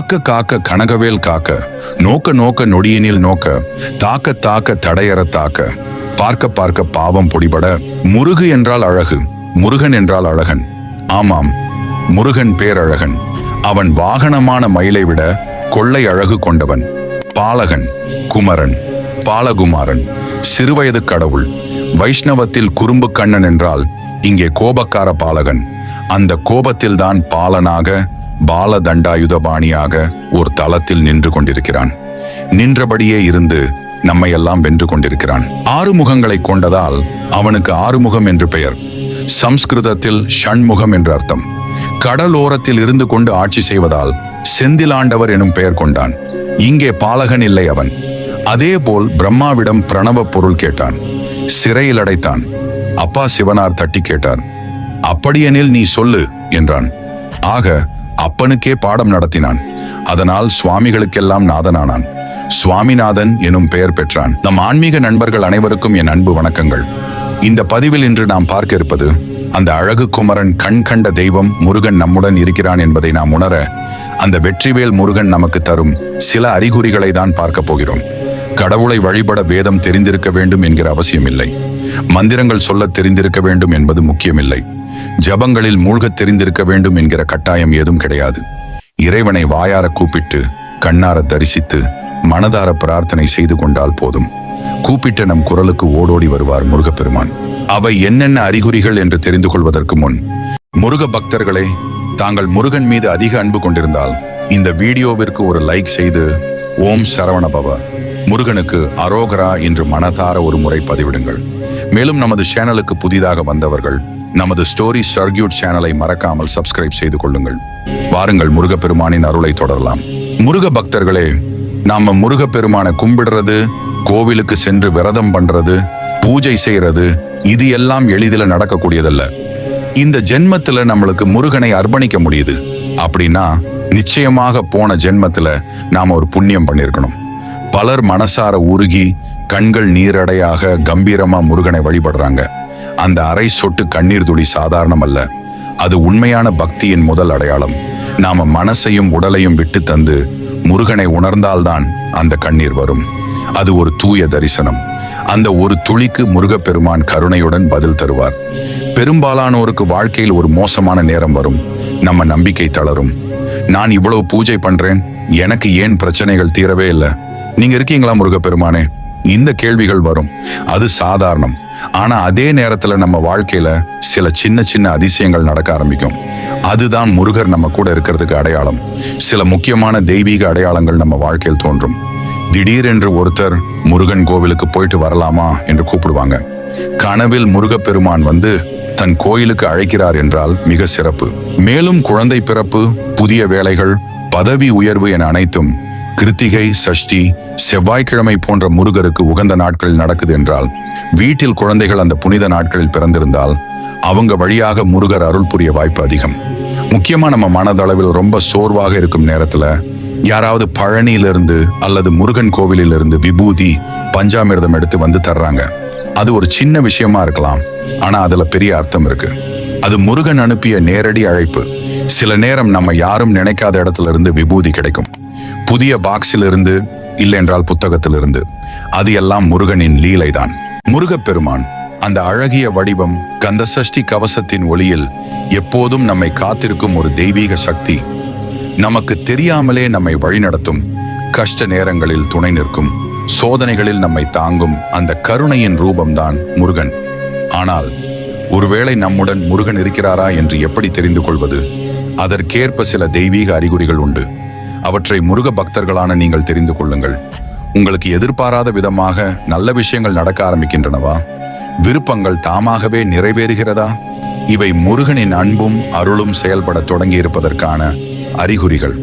காக்க காக்க கனகவேல் காக்க, நோக்க நோக்க நொடியினில் நோக்க, தாக்க தாக்க தடையற தாக்க, பார்க்க பார்க்க பாவம் பொடிபட. முருகு என்றால் அழகு, முருகன் என்றால் அழகன். ஆமாம், முருகன் பேரழகன். அவன் வாகனமான மயிலை விட கொள்ளை அழகு கொண்டவன். பாலகன், குமரன், பாலகுமாரன், சிறுவயது கடவுள். வைஷ்ணவத்தில் குறும்பு கண்ணன் என்றால் இங்கே கோபக்கார பாலகன். அந்த கோபத்தில்தான் பாலனாக, பால தண்டாயுதபாணியாக ஒரு தளத்தில் நின்று கொண்டிருக்கிறான். நின்றபடியே இருந்து நம்மையெல்லாம் வென்று கொண்டிருக்கிறான். 6 முகங்களை கொண்டதால் அவனுக்கு ஆறுமுகம் என்று பெயர். சம்ஸ்கிருதத்தில் ஷண்முகம் என்று அர்த்தம். கடலோரத்தில் இருந்து கொண்டு ஆட்சி செய்வதால் செந்திலாண்டவர் எனும் பெயர் கொண்டான். இங்கே பாலகன் இல்லை அவன். அதேபோல் பிரம்மாவிடம் பிரணவ பொருள் கேட்டான். சிறையில் அடைத்தான். அப்பா சிவனார் தட்டி கேட்டார். அப்படியெனில் நீ சொல்லு என்றான். ஆக அப்பனுக்கே பாடம் நடத்தினான். அதனால் சுவாமிகளுக்கெல்லாம் நாதனானான். சுவாமிநாதன் எனும் பெயர் பெற்றான். நம் ஆன்மீக நண்பர்கள் அனைவருக்கும் என் அன்பு வணக்கங்கள். இந்த பதிவில் இன்று நாம் பார்க்க இருப்பது, அந்த அழகு குமரன் கண் கண்ட தெய்வம் முருகன் நம்முடன் இருக்கிறான் என்பதை நாம் உணர அந்த வெற்றிவேல் முருகன் நமக்கு தரும் சில அறிகுறிகளை தான் பார்க்க போகிறோம். கடவுளை வழிபட வேதம் தெரிந்திருக்க வேண்டும் என்கிற அவசியம் இல்லை. மந்திரங்கள் சொல்ல தெரிந்திருக்க வேண்டும் என்பது முக்கியமில்லை. ஜபங்களில் மூழ்க தெரிந்திருக்க வேண்டும் என்கிற கட்டாயம் ஏதும் கிடையாது. இறைவனை வாயார கூப்பிட்டு கண்ணார தரிசித்து மனதார பிரார்த்தனை செய்து கொண்டால் போதும். கூப்பிட்ட நம் குரலுக்கு ஓடோடி வருவார் முருகப்பெருமான். அவை என்னென்ன அறிகுறிகள் என்று தெரிந்து கொள்வதற்கு முன், முருக பக்தர்களே, தாங்கள் முருகன் மீது அதிக அன்பு கொண்டிருந்தால் இந்த வீடியோவிற்கு ஒரு லைக் செய்து ஓம் சரவணபவ முருகனுக்கு அரோகரா என்று மனதார ஒரு முறை பதிவிடுங்கள். மேலும் நமது சேனலுக்கு புதிதாக வந்தவர்கள் நமது ஸ்டோரி சர்க்யூட் சேனலை மறக்காமல் சப்ஸ்கிரைப் செய்து கொள்ளுங்கள். வாருங்கள் முருகப்பெருமானின் அருளை தொடரலாம். முருக பக்தர்களே, நாம முருகப்பெருமானை கும்பிடுறது, கோவிலுக்கு சென்று விரதம் பண்றது, பூஜை செய்யறது, இது எல்லாம் எளிதில் நடக்கக்கூடியதல்ல. இந்த ஜென்மத்துல நம்மளுக்கு முருகனை அர்ப்பணிக்க முடியுது அப்படின்னா நிச்சயமாக போன ஜென்மத்துல நாம ஒரு புண்ணியம் பண்ணியிருக்கணும். பலர் மனசார உருகி கண்கள் நீரடையாக கம்பீரமா முருகனை வழிபடுறாங்க. அந்த அரை சொட்டு கண்ணீர் துளி சாதாரணம் அல்ல. அது உண்மையான பக்தியின் முதல் அடையாளம். நாம மனசையும் உடலையும் விட்டு தந்து முருகனை உணர்ந்தால்தான் அந்த கண்ணீர் வரும். அது ஒரு தூய தரிசனம். அந்த ஒரு துளிக்கு முருகப்பெருமான் கருணையுடன் பதில் தருவார். பெரும்பாலானோருக்கு வாழ்க்கையில் ஒரு மோசமான நேரம் வரும். நம்ம நம்பிக்கை தளரும். நான் இவ்வளவு பூஜை பண்றேன், எனக்கு ஏன் பிரச்சனைகள் தீரவே இல்லை? நீங்க இருக்கீங்களா முருகப்பெருமானே? இந்த கேள்விகள் வரும். அது சாதாரணம். ஆனா அதே நேரத்துல நம்ம வாழ்க்கையில சில சின்ன சின்ன அதிசயங்கள் நடக்க ஆரம்பிக்கும். அதுதான் முருகர் நம்ம கூட இருக்கிறதுக்கு அடையாளம். சில முக்கியமான தெய்வீக அடையாளங்கள் நம்ம வாழ்க்கையில் தோன்றும். திடீரென்று ஒருத்தர் முருகன் கோவிலுக்கு போயிட்டு வரலாமா என்று கூப்பிடுவாங்க. கனவில் முருகப்பெருமான் வந்து தன் கோயிலுக்கு அழைக்கிறார் என்றால் மிக சிறப்பு. மேலும் குழந்தை பிறப்பு, புதிய வேலைகள், பதவி உயர்வு என அனைத்தும் கிருத்திகை, சஷ்டி, செவ்வாய்க்கிழமை போன்ற முருகருக்கு உகந்த நாட்களில் நடக்குது என்றால், வீட்டில் குழந்தைகள் அந்த புனித நாட்களில் பிறந்திருந்தால் அவங்க வழியாக முருகர் அருள் புரிய வாய்ப்பு அதிகம். முக்கியமா நம்ம மனதளவில் ரொம்ப சோர்வாக இருக்கும் நேரத்துல யாராவது பழனியிலிருந்து அல்லது முருகன் கோவிலிலிருந்து விபூதி, பஞ்சாமிர்தம் எடுத்து வந்து தர்றாங்க. அது ஒரு சின்ன விஷயமா இருக்கலாம், ஆனா அதுல பெரிய அர்த்தம் இருக்கு. அது முருகன் அனுப்பிய நேரடி அழைப்பு. சில நேரம் நம்ம யாரும் நினைக்காத இடத்துல இருந்து விபூதி கிடைக்கும். புதிய பாக்ஸில் இருந்து, இல்லை என்றால் புத்தகத்திலிருந்து. அது எல்லாம் முருகனின் லீலைதான். முருகப்பெருமான் அந்த அழகிய வடிவம், கந்த சஷ்டி கவசத்தின் ஒளியில் எப்போதும் நம்மை காத்திருக்கும் ஒரு தெய்வீக சக்தி. நமக்கு தெரியாமலே நம்மை வழிநடத்தும், கஷ்ட நேரங்களில் துணை நிற்கும், சோதனைகளில் நம்மை தாங்கும் அந்த கருணையின் ரூபம்தான் முருகன். ஆனால் ஒருவேளை நம்முடன் முருகன் இருக்கிறாரா என்று எப்படி தெரிந்து கொள்வது? அதற்கேற்ப சில தெய்வீக அறிகுறிகள் உண்டு. அவற்றை முருக பக்தர்களான நீங்கள் தெரிந்து கொள்ளுங்கள். உங்களுக்கு எதிர்பாராத விதமாக நல்ல விஷயங்கள் நடக்க ஆரம்பிக்கின்றனவா? விருப்பங்கள் தாமாகவே நிறைவேறுகிறதா? இவை முருகனின் அன்பும் அருளும் செயல்பட தொடங்கி இருப்பதற்கான அறிகுறிகள்.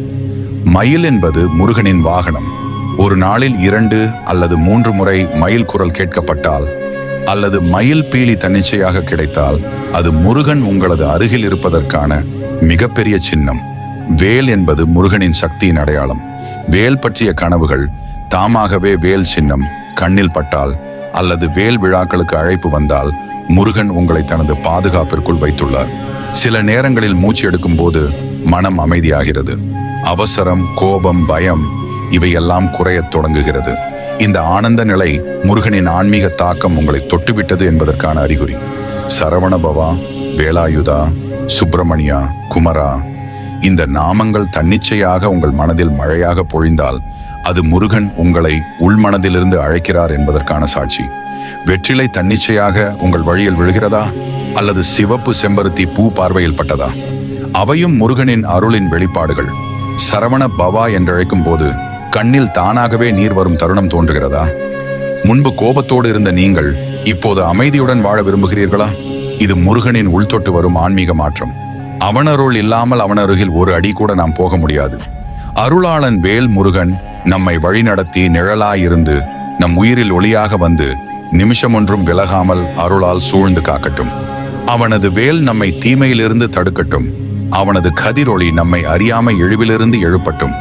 மயில் என்பது முருகனின் வாகனம். ஒரு நாளில் 2 அல்லது 3 முறை மயில் குரல் கேட்கப்பட்டால் அல்லது மயில் பீலி தன்னிச்சையாக கிடைத்தால் அது முருகன் உங்களது அருகில் இருப்பதற்கான மிகப்பெரிய சின்னம். வேல் என்பது முருகனின் சக்தியின் அடையாளம். வேல் பற்றிய கனவுகள், தாமாகவே வேல் சின்னம் கண்ணில் பட்டால் அல்லது வேல் விழாக்களுக்கு அழைப்பு வந்தால் முருகன் உங்களை தனது பாதுகாப்பிற்குள் வைத்துள்ளார். சில நேரங்களில் மூச்சு எடுக்கும் போது மனம் அமைதியாகிறது. அவசரம், கோபம், பயம் இவையெல்லாம் குறையத் தொடங்குகிறது. இந்த ஆனந்த நிலை முருகனின் ஆன்மீக தாக்கம் உங்களை தொட்டுவிட்டது என்பதற்கான அறிகுறி. சரவணபவா, வேலாயுதா, சுப்பிரமணியா, குமரா இந்த நாமங்கள் தன்னிச்சையாக உங்கள் மனதில் மழையாக பொழிந்தால் அது முருகன் உங்களை உள்மனதிலிருந்து அழைக்கிறார் என்பதற்கான சாட்சி. வெற்றிலை தன்னிச்சையாக உங்கள் வழியில் விழுகிறதா அல்லது சிவப்பு செம்பருத்தி பூ பார்வையில் பட்டதா? அவையும் முருகனின் அருளின் வெளிப்பாடுகள். சரவண பவா என்றழைக்கும் போது கண்ணில் தானாகவே நீர் வரும் தருணம் தோன்றுகிறதா? முன்பு கோபத்தோடு இருந்த நீங்கள் இப்போது அமைதியுடன் வாழ விரும்புகிறீர்களா? இது முருகனின் உள்தொட்டு வரும் ஆன்மீக மாற்றம். அவனருள் இல்லாமல் அவனருகில் ஒரு அடி கூட நாம் போக முடியாது. அருளாளன் வேல் முருகன் நம்மை வழிநடத்தி நிழலாயிருந்து நம் உயிரில் ஒளியாக வந்து நிமிஷமொன்றும் விலகாமல் அருளால் சூழ்ந்து காக்கட்டும். அவனது வேல் நம்மை தீமையிலிருந்து தடுக்கட்டும். அவனது கதிரொளி நம்மை அறியாமை இழிவிலிருந்து எழுப்பட்டும்.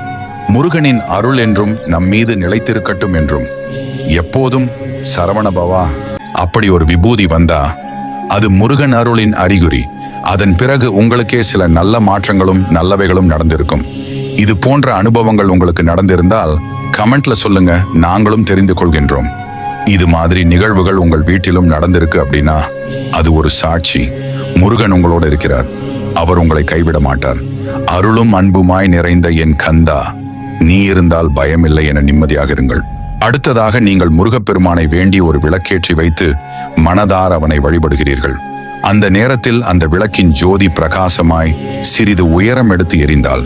முருகனின் அருள் என்றும் நம் மீது நிலைத்திருக்கட்டும் என்றும். எப்போதும் சரவணபவா. அப்படி ஒரு விபூதி வந்தா அது முருகன் அருளின் அறிகுறி. அதன் பிறகு உங்களுக்கே சில நல்ல மாற்றங்களும் நல்லவைகளும் நடந்திருக்கும். இது போன்ற அனுபவங்கள் உங்களுக்கு நடந்திருந்தால் கமெண்ட்ல சொல்லுங்க, நாங்களும் தெரிந்து கொள்கின்றோம். இது மாதிரி நிகழ்வுகள் உங்கள் வீட்டிலும் நடந்திருக்கு அப்படின்னா அது ஒரு சாட்சி. முருகன் உங்களோடு இருக்கிறார். அவர் உங்களை கைவிட மாட்டார். அருளும் அன்புமாய் நிறைந்த என் கந்தா, நீ இருந்தால் பயமில்லை என நிம்மதியாக இருங்கள். அடுத்ததாக நீங்கள் முருகப்பெருமானை வேண்டி ஒரு விளக்கேற்றி வைத்து மனதார் அவனை வழிபடுகிறீர்கள். அந்த நேரத்தில் அந்த விளக்கின் ஜோதி பிரகாசமாய் சிறிது உயரம் எடுத்து எரிந்தால்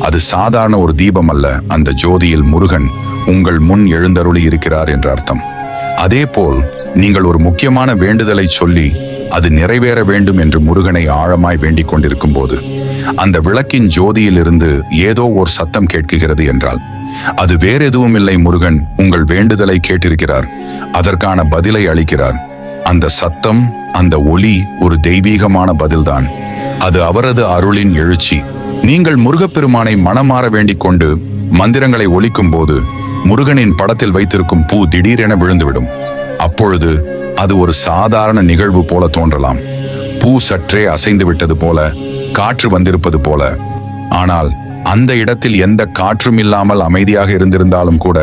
அது சாதாரண ஒரு தீபம் அல்ல. அந்த ஜோதியில் முருகன் உங்கள் முன் எழுந்தருளி இருக்கிறார் என்ற அர்த்தம். அதேபோல் நீங்கள் ஒரு முக்கியமான வேண்டுதலை சொல்லி அது நிறைவேற வேண்டும் என்று முருகனை ஆழமாய் வேண்டிக் கொண்டிருக்கும் போது அந்த விளக்கின் ஜோதியிலிருந்து ஏதோ ஒரு சத்தம் கேட்குகிறது என்றால் அது வேற எதுவும் இல்லை, முருகன் உங்கள் வேண்டுதலை கேட்டிருக்கிறார், அதற்கான பதிலை அளிக்கிறார். அந்த சத்தம், அந்த ஒலி ஒரு தெய்வீகமான பதில்தான். அது அவரது அருளின் எழுச்சி. நீங்கள் முருகப்பெருமானை மனமாற வேண்டிக் கொண்டு மந்திரங்களை ஒலிக்கும் போது முருகனின் படத்தில் வைத்திருக்கும் பூ திடீரென விழுந்துவிடும். அப்பொழுது அது ஒரு சாதாரண நிகழ்வு போல தோன்றலாம். பூ சற்றே அசைந்து விட்டது போல, காற்று வந்திருப்பது போல. ஆனால் அந்த இடத்தில் எந்த காற்றும் இல்லாமல் அமைதியாக இருந்திருந்தாலும் கூட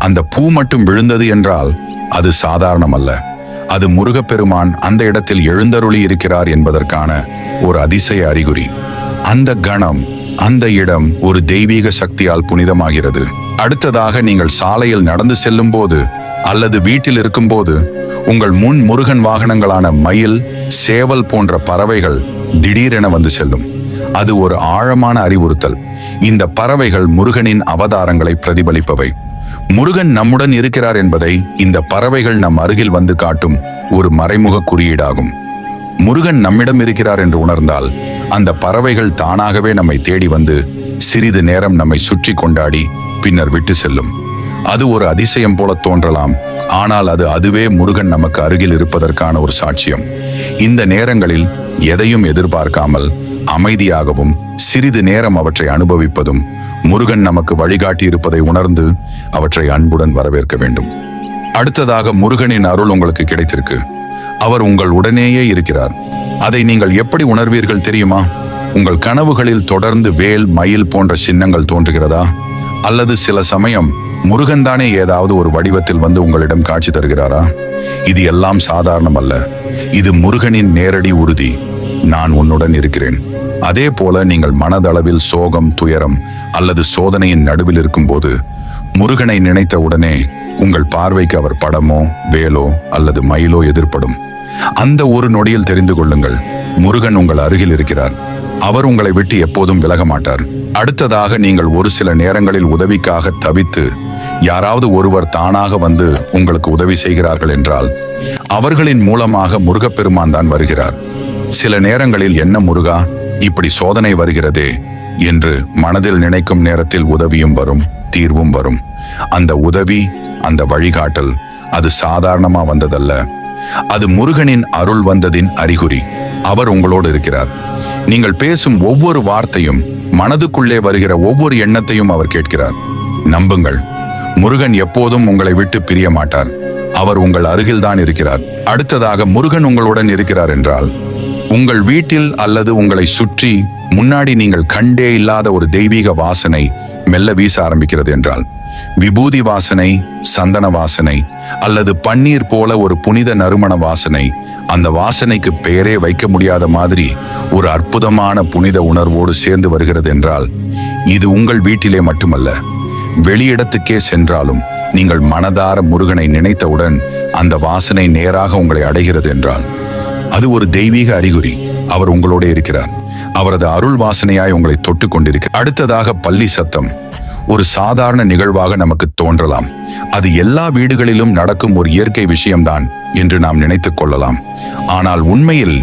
அந்த பூ மட்டும் விழுந்தது என்றால் அது சாதாரணம் அல்ல. அது முருகப்பெருமான் அந்த இடத்தில் எழுந்தருளி இருக்கிறார் என்பதற்கான ஒரு அதிசய அறிகுறி. அந்த கணம், அந்த இடம் ஒரு தெய்வீக சக்தியால் புனிதமாகிறது. அடுத்ததாக நீங்கள் சாலையில் நடந்து செல்லும் போது அல்லது வீட்டில் இருக்கும்போது உங்கள் முன் முருகன் வாகனங்களான மயில், சேவல் போன்ற பறவைகள் திடீரென வந்து செல்லும். அது ஒரு ஆழமான அறிவுறுத்தல். இந்த பறவைகள் முருகனின் அவதாரங்களை பிரதிபலிப்பவை. முருகன் நம்முடன் இருக்கிறார் என்பதை இந்த பறவைகள் நம் அருகில் வந்து காட்டும் ஒரு மறைமுக குறியீடாகும். முருகன் நம்மிடம் இருக்கிறார் என்று உணர்ந்தால் அந்த பறவைகள் தானாகவே நம்மை தேடி வந்து சிறிது நேரம் நம்மை சுற்றி கொண்டாடி பின்னர் விட்டு செல்லும். அது ஒரு அதிசயம் போல தோன்றலாம், ஆனால் அதுவே முருகன் நமக்கு அருகில் இருப்பதற்கான ஒரு சாட்சியம். இந்த நேரங்களில் எதையும் எதிர்பார்க்காமல் அமைதியாகவும் சிறிது நேரம் அவற்றை அனுபவிப்பதும் முருகன் நமக்கு வழிகாட்டி இருப்பதை உணர்ந்து அவற்றை அன்புடன் வரவேற்க வேண்டும். அடுத்ததாக முருகனின் அருள் உங்களுக்கு கிடைத்திருக்கு. அவர் உங்கள் உடனேயே இருக்கிறார். அதை நீங்கள் எப்படி உணர்வீர்கள் தெரியுமா? உங்கள் கனவுகளில் தொடர்ந்து வேல், மயில் போன்ற சின்னங்கள் தோன்றுகிறதா? அல்லது சில சமயம் முருகன் தானே ஏதாவது ஒரு வடிவத்தில் வந்து உங்களிடம் காட்சி தருகிறாரா? இது எல்லாம் சாதாரணம் அல்ல. இது முருகனின் நேரடி உறுதி. நான் உன்னுடன் இருக்கிறேன். அதே போல நீங்கள் மனதளவில் சோகம், துயரம் அல்லது சோதனையின் நடுவில் இருக்கும்போது முருகனை நினைத்த உடனே உங்கள் பார்வைக்கு அவர் படமோ, வேலோ அல்லது மயிலோ எதிர்ப்படும். அந்த ஒரு நொடியில் தெரிந்து கொள்ளுங்கள், முருகன் உங்கள் அருகில் இருக்கிறார். அவர் உங்களை விட்டு எப்போதும் விலக மாட்டார். அடுத்ததாக நீங்கள் ஒரு சில நேரங்களில் உதவிக்காக தவித்து யாராவது ஒருவர் தானாக வந்து உங்களுக்கு உதவி செய்கிறார்கள் என்றால் அவர்களின் மூலமாக முருகப்பெருமான் தான் வருகிறார். சில நேரங்களில் என்ன முருகா, இப்படி சோதனை வருகிறதே என்று மனதில் நினைக்கும் நேரத்தில் உதவியும் வரும், தீர்வும் வரும். அந்த உதவி, அந்த வழிகாட்டல் அது சாதாரணமா வந்ததல்ல. அது முருகனின் அருள் வந்ததின் அறிகுறி. அவர் உங்களோடு இருக்கிறார். நீங்கள் பேசும் ஒவ்வொரு வார்த்தையும், மனதுக்குள்ளே வருகிற ஒவ்வொரு எண்ணத்தையும் அவர் கேட்கிறார். நம்புங்கள், முருகன் எப்போதும் உங்களை விட்டு பிரிய மாட்டார். அவர் உங்கள் அருகில் தான் இருக்கிறார். அடுத்ததாக முருகன் உங்களுடன் இருக்கிறார் என்றால் உங்கள் வீட்டில் அல்லது உங்களை சுற்றி முன்னாடி நீங்கள் கண்டே இல்லாத ஒரு தெய்வீக வாசனை மெல்ல வீச ஆரம்பிக்கிறது என்றால், விபூதி வாசனை, சந்தன வாசனை அல்லது பன்னீர் போல ஒரு புனித நறுமண வாசனை, அந்த வாசனைக்கு பெயரே வைக்க முடியாத மாதிரி ஒரு அற்புதமான புனித உணர்வோடு சேர்ந்து வருகிறது என்றால், இது உங்கள் வீட்டிலே மட்டுமல்ல, வெளியிடத்துக்கே சென்றாலும் நீங்கள் மனதார முருகனை நினைத்தவுடன் அந்த வாசனை நேராக உங்களை அடைகிறது என்றால், அது ஒரு தெய்வீக அறிகுறி. அவர் உங்களோட இருக்கிறார். அவரது அருள் வாசனையாய் உங்களை தொட்டு கொண்டிருக்கிறார். அடுத்ததாக பல்லி சத்தம். ஒரு சாதாரண நிகழ்வாக நமக்கு தோன்றலாம். அது எல்லா வீடுகளிலும் நடக்கும் ஒரு இயற்கை விஷயம்தான் என்று நாம் நினைத்துக் கொள்ளலாம். ஆனால் உண்மையில்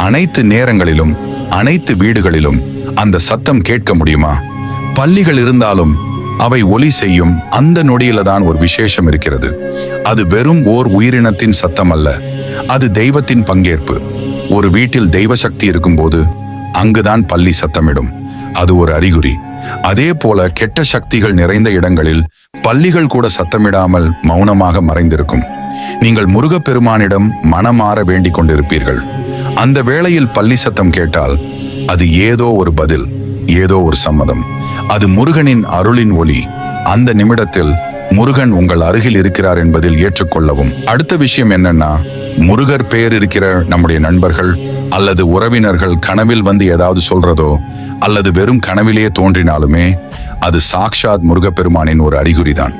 அனைத்து நேரங்களிலும் அனைத்து வீடுகளிலும் அந்த சத்தம் கேட்க முடியுமா? பல்லிகள் இருந்தாலும் அவை ஒலி செய்யும் அந்த நொடியில தான் ஒரு விசேஷம் இருக்கிறது. அது வெறும் ஓர் உயிரினத்தின் சத்தம் அல்ல, அது தெய்வத்தின் பங்கேற்பு. ஒரு வீட்டில் தெய்வ சக்தி இருக்கும்போது அங்குதான் பல்லி சத்தமிடும். அது ஒரு அறிகுறி. அதே போல கெட்ட சக்திகள் நிறைந்த இடங்களில் பல்லிகள் கூட சத்தமிடாமல் மௌனமாக மறைந்திருக்கும். நீங்கள் முருகப்பெருமானிடம் மனமாற வேண்டிக் கொண்டிருப்பீர்கள். அந்த வேளையில் பல்லி சத்தம் கேட்டால் அது ஏதோ ஒரு பதில், ஏதோ ஒரு சம்மதம். அது முருகனின் அருளின் ஒலி. அந்த நிமிடத்தில் முருகன் உங்கள் அருகில் இருக்கிறார் என்பதில் ஏற்றுக்கொள்ளவும். அடுத்த விஷயம் என்னன்னா, முருகர் பெயர் இருக்கிற நம்முடைய நண்பர்கள் அல்லது உறவினர்கள் கனவில் வந்து ஏதாவது சொல்றதோ அல்லது வெறும் கனவிலேயே தோன்றினாலுமே அது சாக்ஷாத் முருகப்பெருமானின் ஒரு அறிகுறி தான்.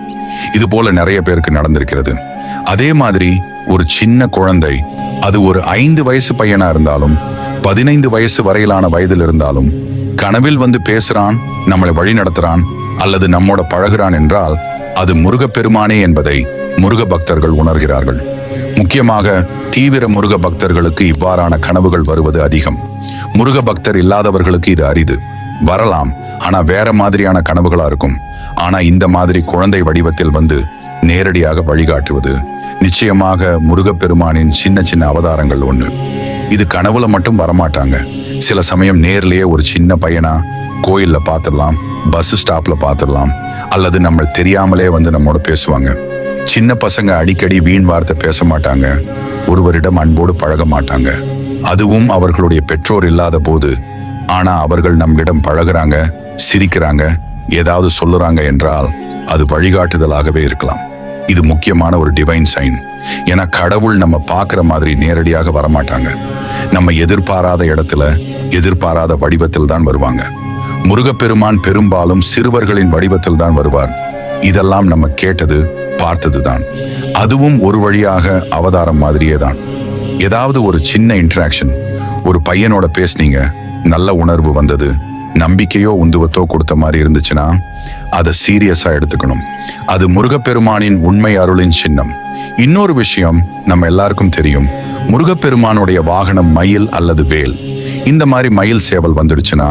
இது போல நிறைய பேருக்கு நடந்திருக்கிறது. அதே மாதிரி ஒரு சின்ன குழந்தை, அது ஒரு 5 வயசு பையனா இருந்தாலும் 15 வயசு வரையிலான வயதில் இருந்தாலும் கனவில் வந்து பேசுறான், நம்மளை வழி நடத்துறான் அல்லது நம்மோட பழகுறான் என்றால் அது முருகப்பெருமானே என்பதை முருக பக்தர்கள் உணர்கிறார்கள். முக்கியமாக தீவிர முருக பக்தர்களுக்கு இவ்வாறான கனவுகள் வருவது அதிகம். முருக பக்தர் இல்லாதவர்களுக்கு இது அரிது. வரலாம், ஆனா வேற மாதிரியான கனவுகளா இருக்கும். ஆனா இந்த மாதிரி குழந்தை வடிவத்தில் வந்து நேரடியாக வழிகாட்டுவது நிச்சயமாக முருகப்பெருமானின் சின்ன சின்ன அவதாரங்கள் ஒண்ணு. இது கனவுல மட்டும் வரமாட்டாங்க. சில சமயம் நேர்லயே ஒரு சின்ன பையனா கோயில்ல பார்த்துடலாம், பஸ் ஸ்டாப்ல பார்த்துடலாம், அல்லது நம்ம தெரியாமலே வந்து நம்மோட பேசுவாங்க. சின்ன பசங்க அடிக்கடி வீண் வார்த்தை பேச மாட்டாங்க, ஒருவரிடம் அன்போடு பழக மாட்டாங்க, அதுவும் அவர்களுடைய பெற்றோர் இல்லாத போது. ஆனா அவர்கள் நம்மிடம் பழகுறாங்க, சிரிக்கிறாங்க, ஏதாவது சொல்லுறாங்க என்றால் அது வழிகாட்டுதலாகவே இருக்கலாம். இது முக்கியமான ஒரு டிவைன் சைன். ஏன்னா கடவுள் நம்ம பார்க்குற மாதிரி நேரடியாக வரமாட்டாங்க. நம்ம எதிர்பாராத இடத்துல எதிர்பாராத வடிவத்தில் தான் வருவாங்க. முருகப்பெருமான் பெரும்பாலும் சிறுவர்களின் வடிவத்தில் தான் வருவார். இதெல்லாம் நம்ம கேட்டது பார்த்தது தான். அதுவும் ஒரு வழியாக அவதாரம் மாதிரியே தான். ஏதாவது ஒரு சின்ன இன்ட்ராக்ஷன், ஒரு பையனோட பேசுனீங்க, நல்ல உணர்வு வந்தது, நம்பிக்கையோ உந்துவத்தோ கொடுத்த மாதிரி இருந்துச்சுன்னா அதை சீரியஸா எடுத்துக்கணும். அது முருகப்பெருமானின் உண்மை அருளின் சின்னம். இன்னொரு விஷயம் நம்ம எல்லாருக்கும் தெரியும், முருகப்பெருமானுடைய வாகனம் மயில் அல்லது வேல். இந்த மாதிரி மயில் சேவல் வந்துடுச்சுன்னா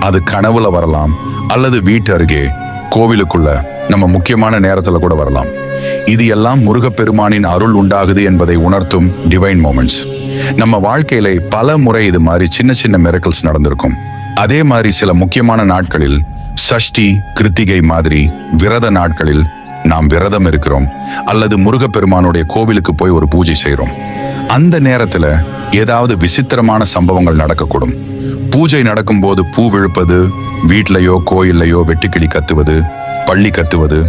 அது கனவுல வரலாம் அல்லது வீட்டு அருகே கோவிலுக்குள்ள நம்ம முக்கியமான நேரத்துல கூட வரலாம். இது எல்லாம் முருகப்பெருமானின் அருள் உண்டாகுது என்பதை உணர்த்தும் டிவைன் மொமெண்ட்ஸ். நம்ம வாழ்க்கையில பல முறை இது மாதிரி சின்ன சின்ன மிரக்கல்ஸ் நடந்திருக்கும். அதே மாதிரி சில முக்கியமான நாட்களில், சஷ்டி, கிருத்திகை மாதிரி விரத நாட்களில் நாம் விரதம் இருக்கிறோம் அல்லது முருகப்பெருமானுடைய கோவிலுக்கு போய் ஒரு பூஜை செய்கிறோம். அந்த நேரத்துல ஏதாவது விசித்திரமான சம்பவங்கள் நடக்கக்கூடும். பூஜை நடக்கும்போது பூ விழுப்பது, வீட்லையோ கோயில்லையோ வெட்டுக்கிளி கத்துவது, பள்ளி கத்துவது,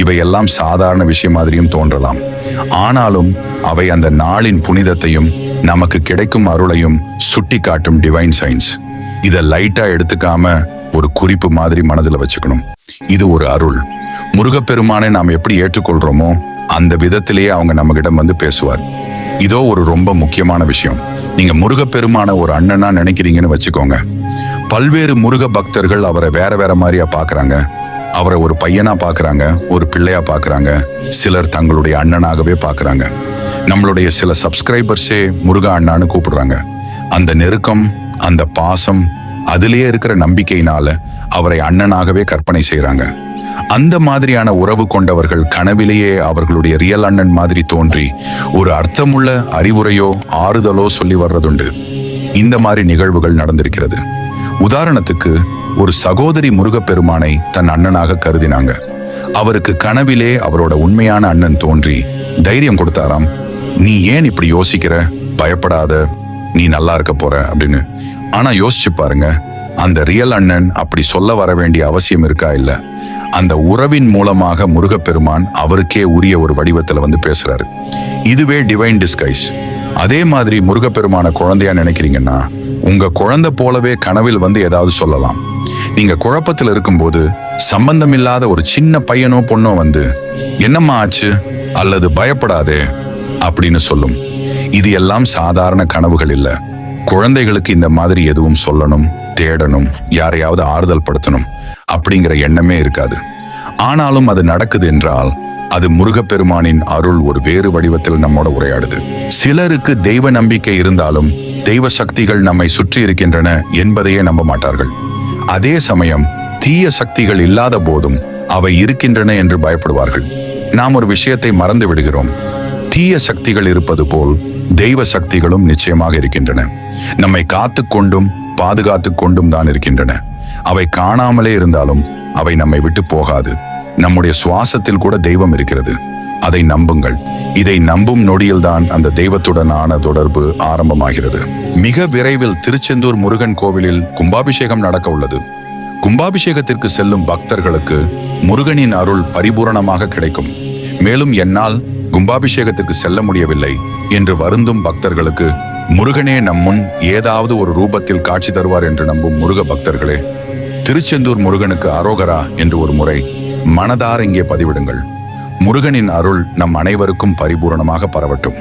இவையெல்லாம் சாதாரண விஷயம் மாதிரியும் தோன்றலாம். ஆனாலும் அவை அந்த நாளின் புனிதத்தையும் நமக்கு கிடைக்கும் அருளையும் சுட்டி காட்டும் டிவைன் சைன்ஸ். இதை லைட்டா எடுத்துக்காம ஒரு குறிப்பு மாதிரி மனதில் வச்சுக்கணும். இது ஒரு அருள். முருகப்பெருமானை நாம் எப்படி ஏற்றுக்கொள்றோமோ அந்த விதத்திலேயே அவங்க நம்ம கிட்ட வந்து பேசுவார். இதோ ஒரு ரொம்ப முக்கியமான விஷயம். நீங்க முருகப்பெருமான ஒரு அண்ணனா நினைக்கிறீங்கன்னு வச்சுக்கோங்க. பல்வேறு முருக பக்தர்கள் அவரை வேற வேற மாதிரியா பாக்குறாங்க. அவரை ஒரு பையனா பாக்குறாங்க, ஒரு பிள்ளையா பாக்குறாங்க, சிலர் தங்களுடைய அண்ணனாகவே பாக்குறாங்க. நம்மளுடைய சில சப்ஸ்கிரைபர்ஸே முருக அண்ணான்னு கூப்பிடுறாங்க. அந்த நெருக்கம், அந்த பாசம், அதிலேயே இருக்கிற நம்பிக்கையினால அவரை அண்ணனாகவே கற்பனை செய்யறாங்க. அந்த மாதிரியான உறவு கொண்டவர்கள் கனவிலேயே அவர்களுடைய ரியல் அண்ணன் மாதிரி தோன்றி ஒரு அர்த்தமுள்ள அறிவுரையோ ஆறுதலோ சொல்லி வர்றதுண்டு. இந்த மாதிரி நிகழ்வுகள் நடந்திருக்கிறது. உதாரணத்துக்கு, ஒரு சகோதரி முருகப்பெருமானை தன் அண்ணனாக கருதினாங்க. அவருக்கு கனவிலே அவரோட உண்மையான அண்ணன் தோன்றி தைரியம் கொடுத்தாராம். நீ ஏன் இப்படி யோசிக்கிற, பயப்படாத, நீ நல்லா இருக்க போற அப்படின்னு. ஆனா யோசிச்சு பாருங்க, அந்த ரியல் அண்ணன் அப்படி சொல்ல வர வேண்டிய அவசியம் இருக்கா இல்ல? அந்த உறவின் மூலமாக முருகப்பெருமான் அவருக்கே உரிய ஒரு வடிவத்துல வந்து பேசுறாரு. இதுவே டிவைன் டிஸ்கைஸ். அதே மாதிரி முருகப்பெருமான குழந்தையா நினைக்கிறீங்கன்னா உங்க குழந்தை போலவே கனவில் வந்து ஏதாவது சொல்லலாம். நீங்க குழப்பத்தில் இருக்கும்போது சம்பந்தமில்லாத ஒரு சின்ன பையனோ பொண்ணோ வந்து என்னம்மா ஆச்சு அல்லது பயப்படாதே அப்படின்னு சொல்லும். இது எல்லாம் சாதாரண கனவுகள் இல்ல. குழந்தைகளுக்கு இந்த மாதிரி எதுவும் சொல்லணும், தேடணும், யாரையாவது ஆறுதல் படுத்தணும் அப்படிங்கிற எண்ணமே இருக்காது. ஆனாலும் அது நடக்குது என்றால் அது முருகப்பெருமானின் அருள் ஒரு வேறு வடிவத்தில் நம்மோட உரையாடுது. சிலருக்கு தெய்வ நம்பிக்கை இருந்தாலும் தெய்வ சக்திகள் நம்மை சுற்றி இருக்கின்றன என்பதையே நம்ப மாட்டார்கள். அதே சமயம் தீய சக்திகள் இல்லாத போதும் அவை இருக்கின்றன என்று பயப்படுவார்கள். நாம் ஒரு விஷயத்தை மறந்து விடுகிறோம். தீய சக்திகள் இருப்பது போல் தெய்வ சக்திகளும் நிச்சயமாக இருக்கின்றன. நம்மை காத்து கொண்டும் பாதுகாத்து கொண்டும் தான் இருக்கின்றன. அவை காணாமலே இருந்தாலும் அவை நம்மை விட்டு போகாது. நம்முடைய சுவாசத்தில் கூட தெய்வம் இருக்கிறது. அதை நம்புங்கள். இதை நம்பும் நொடியில்தான் அந்த தெய்வத்துடனான தொடர்பு ஆரம்பமாகிறது. மிக விரைவில் திருச்செந்தூர் முருகன் கோவிலில் கும்பாபிஷேகம் நடக்க உள்ளது. கும்பாபிஷேகத்திற்கு செல்லும் பக்தர்களுக்கு முருகனின் அருள் பரிபூரணமாக கிடைக்கும். மேலும் என்னால் கும்பாபிஷேகத்திற்கு செல்ல முடியவில்லை என்று வருந்தும் பக்தர்களுக்கு முருகனே நம் முன் ஏதாவது ஒரு ரூபத்தில் காட்சி தருவார் என்று நம்பும் முருக பக்தர்களே, திருச்செந்தூர் முருகனுக்கு அரோகரா என்று ஒரு முறை மனதார இங்கே பதிவிடுங்கள். முருகனின் அருள் நம் அனைவருக்கும் பரிபூரணமாக பரவட்டும்.